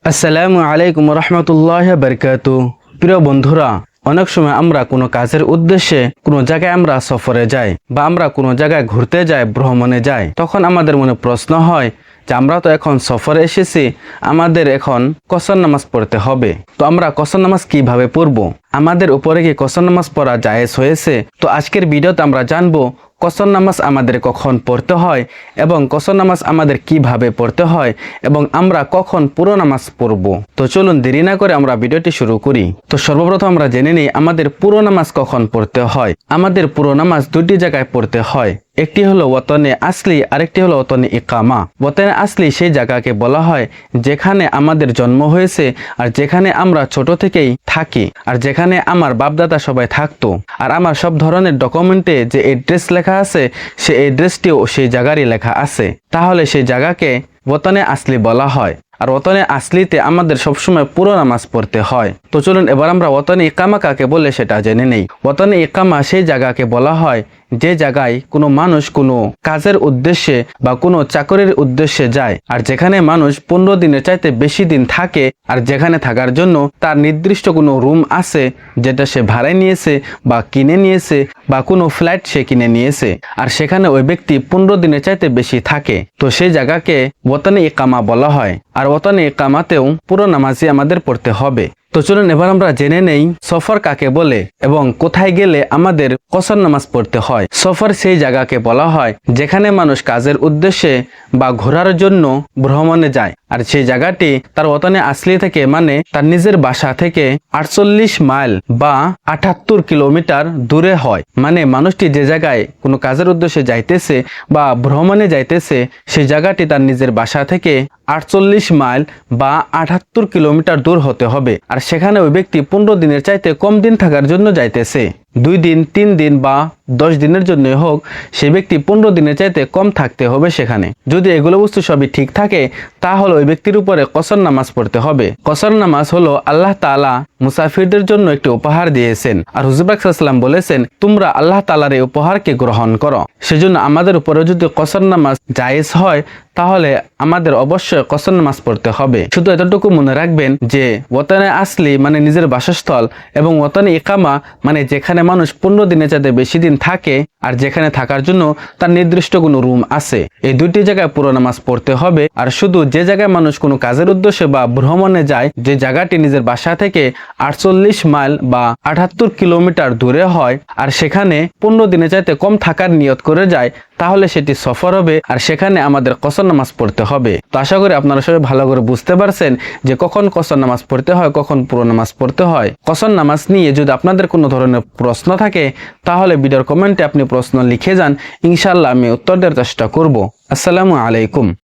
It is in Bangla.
আসসালামু আলাইকুম রহমতুল্লাহ বারকাতু। প্রিয় বন্ধুরা, অনেক সময় আমরা কোনো কাজের উদ্দেশ্যে কোনো জায়গায় আমরা সফরে যাই বা আমরা কোনো জায়গায় ঘুরতে যাই, ভ্রমণে যাই। তখন আমাদের মনে প্রশ্ন হয় যে আমরা তো এখন সফরে এসেছি, আমাদের এখন কসর নামাজ পড়তে হবে। তো আমরা কসর নামাজ কিভাবে পড়ব? আমাদের উপরে কি কসর নামাজ পড়া জায়েজ হয়েছে? তো আজকের ভিডিওতে আমরা জানবো কসর নামাজ আমাদের কখন পড়তে হয় এবং কসর নামাজ আমাদের কিভাবে পড়তে হয় এবং আমরা কখন পুরো নামাজ পড়ব। তো চলুন দেরি না করে আমরা ভিডিওটি শুরু করি। তো সর্বপ্রথম আমরা জেনে নিই আমাদের পুরো নামাজ কখন পড়তে হয়। আমাদের পুরো নামাজ দুটি জায়গায় পড়তে হয়। একটি হলো ওয়াতনে আসলি, আরেকটি হলো ওয়াতনে ইকামা। ওয়াতনে আসলি সেই জায়গাকে বলা হয় যেখানে আমাদের জন্ম হয়েছে আর যেখানে আমরা ছোট থেকেই থাকি আর যেখানে আমার বাপদাদা সবাই থাকতো। আর আমার সব ধরনের ডকুমেন্টে যে এড্রেস লেখা আছে সে এড্রেসটিও সেই জায়গারই লেখা আছে, তাহলে সেই জায়গাকে ওয়াতনে আসলি বলা হয়। আর ওয়াতনে আসলিতে আমাদের সবসময় পুরো নামাজ পড়তে হয়। তো চলুন এবার আমরা ওয়াতনে ইকামা কাকে বলে সেটা জেনে নেই। ওয়াতনে ইকামা সেই জায়গাকে বলা হয় যে জায়গায় কোনো মানুষ কোনো কাজের উদ্দেশ্যে বা কোনো চাকরির উদ্দেশ্যে যায় আর যেখানে মানুষ 15 দিনের চাইতে বেশি দিন থাকে আর যেখানে থাকার জন্য তার নির্দিষ্ট কোনো রুম আছে যেটা সে ভাড়ায় নিয়েছে বা কিনে নিয়েছে বা কোনো ফ্ল্যাট সে কিনে নিয়েছে আর সেখানে ওই ব্যক্তি 15 দিনের চাইতে বেশি থাকে। তো সেই জায়গাকে ওয়াতনে ইকামা বলা হয়। আর ওয়াতনে ইকামাতেও পুরো নামাজই আমাদের পড়তে হবে। তো চলুন এবার আমরা জেনে নেই সফর কাকে বলে এবং কোথায় গেলে আমাদের কসর নামাজ পড়তে হয়। সফর সেই জায়গাকে বলা হয় যেখানে মানুষ কাজের উদ্দেশ্যে বা ঘোরার জন্য ভ্রমণে যায় আর সেই জায়গাটি তার ওয়াতনে আসলি থেকে মানে তার নিজের বাসা থেকে 48 মাইল বা 78 কিলোমিটার দূরে হয়। মানে মানুষটি যে জায়গায় কোনো কাজের উদ্দেশ্যে যাইতেছে বা ভ্রমণে যাইতেছে সেই জায়গাটি তার নিজের বাসা থেকে 48 মাইল বা 78 কিলোমিটার দূর হতে হবে। আর সেখানে ওই ব্যক্তি 15 দিনের চাইতে কম দিন থাকার জন্য যাইতেছে। 2 দিন 3 দিন বা 10 দিনের জন্য হোক, সে ব্যক্তি 15 দিনের চাইতে কম থাকতে হবে সেখানে। যদি এগুলো বস্তু সবই ঠিক থাকে তাহলে ওই ব্যক্তির উপরে কসর নামাজ পড়তে হবে। কসর নামাজ হলো আল্লাহ তাআলা মুসাফিরদের জন্য একটি উপহার দিয়েছেন। আর হুজুর পাক সাল্লাল্লাহু আলাইহি ওয়াসাল্লাম বলেছেন তোমরা আল্লাহ তাআলার এই উপহারকে গ্রহণ করো। সেজন্য আমাদের উপরে যদি কসর নামাজ জায়েজ হয় তাহলে আমাদের অবশ্যই কসর নামাজ পড়তে হবে। শুধু এতটুকু মনে রাখবেন যে ওয়াতনে আসলি মানে নিজের বাসস্থল এবং ওয়াতনে ইকামা মানে যেখানে মানুষ 15 দিনের চাইতে বেশি দিন থাকে আর যেখানে থাকার জন্য তার নির্দিষ্ট কোনো রুম আছে, এই দুইটি জায়গায় পুরো নামাজ পড়তে হবে। আর শুধু যে জায়গায় মানুষ কোনো কাজের উদ্দেশ্যে বা ভ্রমণে যায় যে জায়গাটি নিজের বাসা থেকে 48 মাইল বা 78 কিলোমিটার দূরে হয় আর সেখানে 15 দিনের চাইতে কম থাকার নিয়ত করে যায় তাহলে সেটি সফর হবে আর সেখানে আমাদের কসর নামাজ পড়তে হবে। তো আশা করি আপনারা সবাই ভালো করে বুঝতে পারছেন যে কখন কসর নামাজ পড়তে হয়, কখন পুরো নামাজ পড়তে হয়। কসর নামাজ নিয়ে যদি আপনাদের কোনো ধরনের প্রশ্ন থাকে তাহলে ভিডিওর কমেন্টে আপনি প্রশ্ন লিখে যান, ইনশাআল্লাহ আমি উত্তর দেওয়ার চেষ্টা করব। আসসালামু আলাইকুম।